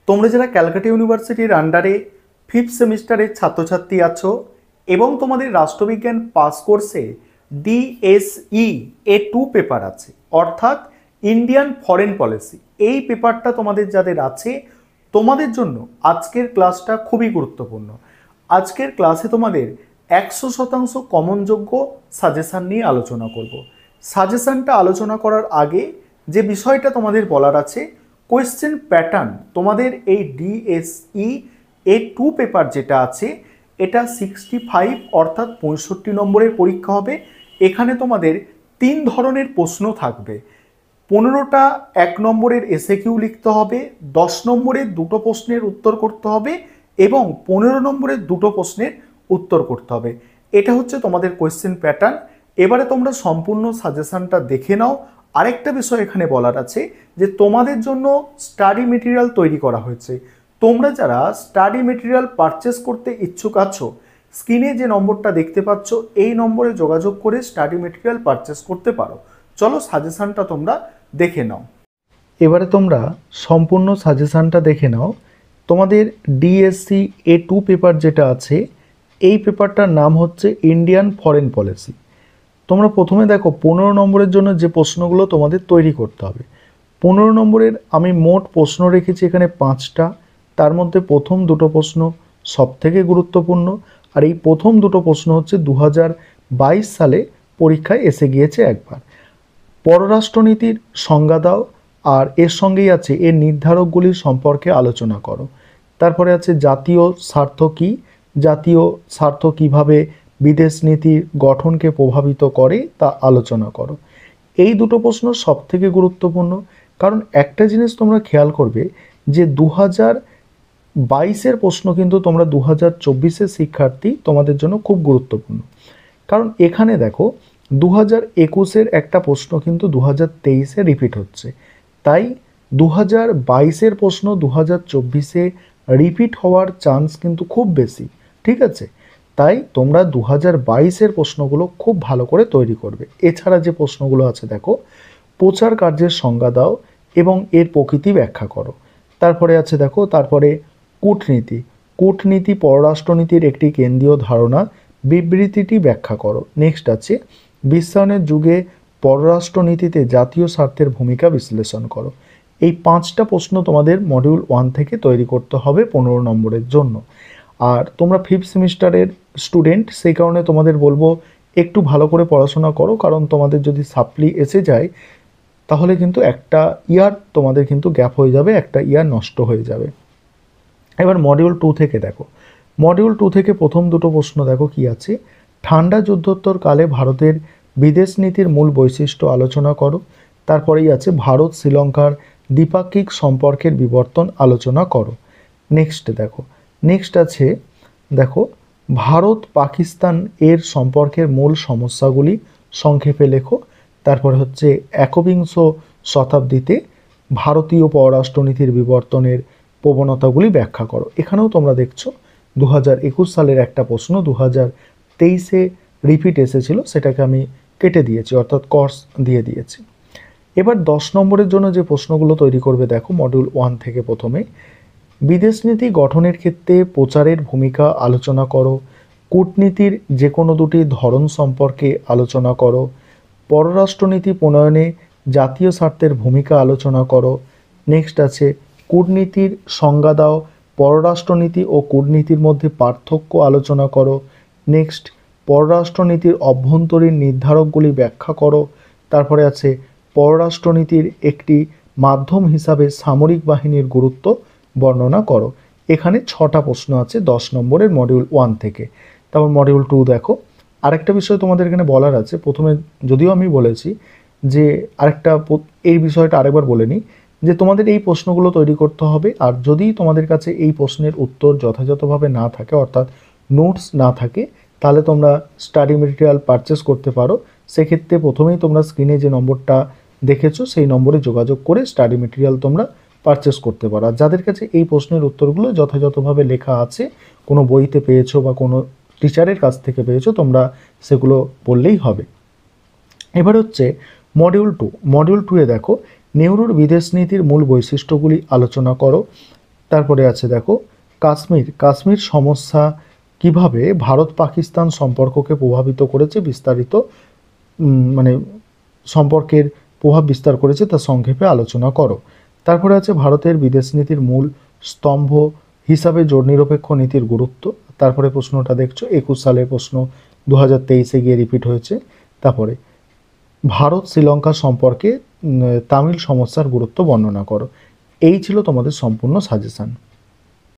তোমরা যারা ক্যালকাটা ইউনিভার্সিটির আন্ডারে ফিফথ সেমিস্টারের ছাত্রছাত্রী আছো এবং তোমাদের রাষ্ট্রবিজ্ঞান পাস কোর্সে ডিএসই A2 পেপার আছে, অর্থাৎ ইন্ডিয়ান ফরেন পলিসি, এই পেপারটা তোমাদের যাদের আছে তোমাদের জন্য আজকের ক্লাসটা খুবই গুরুত্বপূর্ণ। আজকের ক্লাসে তোমাদের 100% কমনযোগ্য সাজেশান নিয়ে আলোচনা করব। সাজেশানটা আলোচনা করার আগে যে বিষয়টা তোমাদের বলার আছে, কোয়েশ্চেন প্যাটার্ন তোমাদের এই ডিএসই A2 পেপার যেটা আছে এটা 65 অর্থাৎ 65 নম্বরের পরীক্ষা হবে। এখানে তোমাদের 3 ধরনের প্রশ্ন থাকবে। 15টা 1 নম্বরের এসএকিউ লিখতে হবে, 10 নম্বরের 2টো প্রশ্নের উত্তর করতে হবে এবং 15 নম্বরের 2টো প্রশ্নের উত্তর করতে হবে। এটা হচ্ছে তোমাদের কোয়েশ্চেন প্যাটার্ন। এবারে তোমরা সম্পূর্ণ সাজেশনটা দেখে নাও। আরেকটা বিষয় এখানে বলার আছে যে তোমাদের জন্য স্টাডি মেটেরিয়াল তৈরি করা হয়েছে। তোমরা যারা স্টাডি মেটেরিয়াল পারচেস করতে ইচ্ছুক আছো, স্ক্রিনে যে নম্বরটা দেখতে পাচ্ছ এই নম্বরে যোগাযোগ করে স্টাডি মেটেরিয়াল পারচেস করতে পারো। চলো সাজেশনটা তোমরা দেখে নাও। এবারে তোমরা সম্পূর্ণ সাজেশনটা দেখে নাও। তোমাদের ডিএসসি A2 পেপার যেটা আছে এই পেপারটার নাম হচ্ছে ইন্ডিয়ান ফরেন পলিসি। তোমরা প্রথমে দেখো 15 নম্বরের জন্য যে প্রশ্নগুলো তোমাদের তৈরি করতে হবে। 15 নম্বরের আমি মোট প্রশ্ন রেখেছি এখানে 5টা। তার মধ্যে প্রথম 2টো প্রশ্ন সবথেকে গুরুত্বপূর্ণ, আর এই প্রথম 2টো প্রশ্ন হচ্ছে 2022 সালে পরীক্ষায় এসে গিয়েছে একবার। পররাষ্ট্রনীতির সংজ্ঞা দাও, আর এর সঙ্গেই আছে এর নির্ধারকগুলির সম্পর্কে আলোচনা করো। তারপরে আছে জাতীয় স্বার্থ কী, জাতীয় স্বার্থ কীভাবে বিদেশ নীতির গঠনকে প্রভাবিত করে তা আলোচনা করো। এই 2টো প্রশ্ন সবথেকে গুরুত্বপূর্ণ, কারণ একটা জিনিস তোমরা খেয়াল করবে যে 2022-এর প্রশ্ন কিন্তু তোমরা 2024-এর শিক্ষার্থী তোমাদের জন্য খুব গুরুত্বপূর্ণ। কারণ এখানে দেখো 2021-এর একটা প্রশ্ন কিন্তু 2023-এ রিপিট হচ্ছে, তাই 2022-এর প্রশ্ন 2024-এ রিপিট হওয়ার চান্স কিন্তু খুব বেশি। ঠিক আছে, তাই তোমরা 2022-এর প্রশ্নগুলো খুব ভালো করে তৈরি করবে। এছাড়া যে প্রশ্নগুলো আছে দেখো, প্রচার কার্যের সংজ্ঞা দাও এবং এর প্রকৃতি ব্যাখ্যা করো। তারপরে আছে দেখো, তারপরে কূটনীতি, কূটনীতি পররাষ্ট্রনীতির একটি কেন্দ্রীয় ধারণা, বিবৃতিটি ব্যাখ্যা করো। নেক্সট আছে বিশ্বায়নের যুগে পররাষ্ট্রনীতিতে জাতীয় স্বার্থের ভূমিকা বিশ্লেষণ করো। এই 5টা প্রশ্ন তোমাদের মডিউল 1 থেকে তৈরি করতে হবে 15 নম্বরের জন্য। আর তোমরা ফিফথ সেমিস্টারের স্টুডেন্ট, সেই কারণে তোমাদের বলবো একটু ভালো করে পড়াশোনা করো, কারণ তোমাদের যদি সাপ্লি এসে যায় তাহলে কিন্তু একটা ইয়ার তোমাদের কিন্তু গ্যাপ হয়ে যাবে, একটা ইয়ার নষ্ট হয়ে যাবে। এবার মডিউল 2 থেকে দেখো, মডিউল 2 থেকে প্রথম 2টো প্রশ্ন দেখো কি আছে। ঠান্ডা যুদ্ধোত্তর কালে ভারতের বিদেশ নীতির মূল বৈশিষ্ট্য আলোচনা করো। তারপরেই আছে ভারত শ্রীলঙ্কার দ্বিপাক্ষিক সম্পর্কের বিবর্তন আলোচনা করো। নেক্সট দেখো, নেক্সট আছে দেখো ভারত পাকিস্তান এর সম্পর্কের মূল সমস্যাগুলি সংক্ষেপে লেখো। তারপরে হচ্ছে একবিংশ শতাব্দীতে ভারতীয় পররাষ্ট্রনীতির বিবর্তনের প্রবণতাগুলি ব্যাখ্যা করো। এখানেও তোমরা দেখছো 2021 সালের একটা প্রশ্ন 2023-এ রিপিট এসেছিল, সেটাকে আমি কেটে দিয়েছি, অর্থাৎ কর্স দিয়ে দিয়েছি। এবার 10 নম্বরের জন্য যে প্রশ্নগুলো তৈরি করবে দেখো মডিউল 1 থেকে প্রথমে বিদেশ নীতি গঠনের ক্ষেত্রে প্রচারের ভূমিকা আলোচনা করো, কূটনীতির যে কোনো দুটি ধরন সম্পর্কে আলোচনা করো, পররাষ্ট্রনীতি প্রণয়নে জাতীয় স্বার্থের ভূমিকা আলোচনা করো। নেক্সট আছে কূটনীতির সংজ্ঞা দাও, পররাষ্ট্রনীতি ও কূটনীতির মধ্যে পার্থক্য আলোচনা করো। নেক্সট পররাষ্ট্রনীতির অভ্যন্তরীণ নির্ধারকগুলি ব্যাখ্যা করো। তারপরে আছে পররাষ্ট্রনীতির একটি মাধ্যম হিসাবে সামরিক বাহিনীর গুরুত্ব বর্ণনা করো। এখানে 6টা প্রশ্ন আছে 10 নম্বরের মডিউল 1 থেকে। তারপর মডিউল 2 দেখো, আরেকটা বিষয় তোমাদের এখানে বলার আছে। প্রথমে যদিও আমি বলেছি যে আরেকটা এই বিষয়টা আরেকবার বলে নিই যে তোমাদের এই প্রশ্নগুলো তৈরি করতে হবে, আর যদি তোমাদের কাছে এই প্রশ্নের উত্তর যথাযথভাবে না থাকে, অর্থাৎ নোটস না থাকে, তাহলে তোমরা স্টাডি মেটেরিয়াল পারচেস করতে পারো। সেক্ষেত্রে প্রথমেই তোমরা স্ক্রিনে যে নম্বরটা দেখেছো সেই নম্বরে যোগাযোগ করে স্টাডি মেটেরিয়াল তোমরা পারচেস করতে পারো। আর যাদের কাছে এই প্রশ্নের উত্তরগুলো যথাযথভাবে লেখা আছে, কোনো বইতে পেয়েছো বা কোনো টিচারের কাছ থেকে পেয়েছো, তোমরা সেগুলো বললেই হবে। এবার হচ্ছে মডিউল 2। মডিউল 2-এ দেখো নেহরুর বিদেশ নীতির মূল বৈশিষ্ট্যগুলি আলোচনা করো। তারপরে আছে দেখো কাশ্মীর সমস্যা কিভাবে ভারত পাকিস্তান সম্পর্ককে প্রভাবিত করেছে, বিস্তারিত মানে সম্পর্কের প্রভাব বিস্তার করেছে তা সংক্ষেপে আলোচনা করো। তারপরে আছে ভারতের বিদেশ নীতির মূল স্তম্ভ হিসাবে জোট নিরপেক্ষ নীতির গুরুত্ব। তারপরে প্রশ্নটা দেখছো 21 সালের প্রশ্ন 2023-এ গিয়ে রিপিট হয়েছে। তারপরে ভারত শ্রীলঙ্কা সম্পর্কে তামিল সমস্যার গুরুত্ব বর্ণনা করো। এই ছিল তোমাদের সম্পূর্ণ সাজেশন।